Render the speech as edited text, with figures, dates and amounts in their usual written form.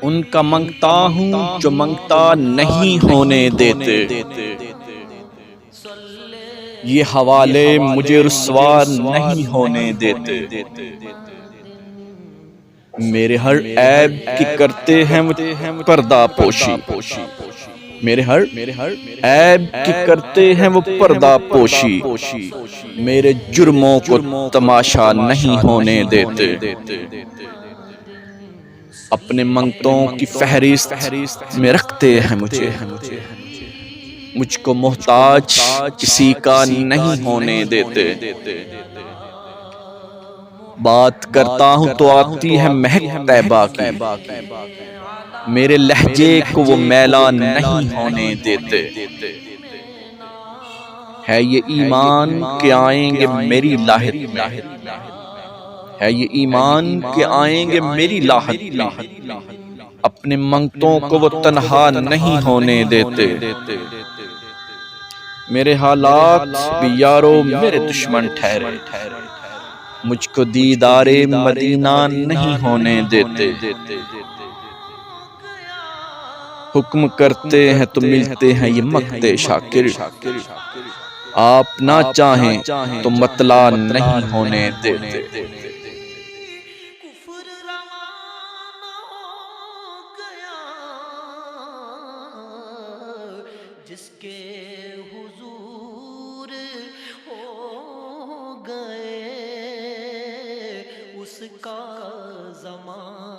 ان کا منگتا ہوں جو منگتا نہیں ہونے دیتے، یہ حوالے مجھے رسوا نہیں ہونے دیتے، میرے ہر عیب کی کرتے ہیں وہ پردہ پوشی، میرے ہر عیب کی کرتے ہیں وہ پردہ پوشی، میرے جرموں کو تماشا نہیں ہونے دیتے، اپنے منگتوں کی فہرست میں رکھتے ہیں مجھے، مجھ کو محتاج کسی کا نہیں ہونے دیتے، بات کرتا ہوں تو آتی ہے مہک طیبہ کی، میرے لہجے کو وہ میلا نہیں ہونے دیتے، ہے یہ ایمان کہ آئیں گے میری لاحت میں، ہے یہ ایمان کہ آئیں گے میری لاحت میں، اپنے منگتوں کو وہ تنہا نہیں ہونے دیتے، میرے حالات بھی یارو میرے دشمن ٹھہرے، مجھ کو دیدار مدینہ نہیں ہونے دیتے، حکم کرتے ہیں تو ملتے ہیں یہ مقت شاکر، آپ نہ چاہیں تو مطلع نہیں ہونے دیتے، جس کے حضور ہو گئے اس کا زمان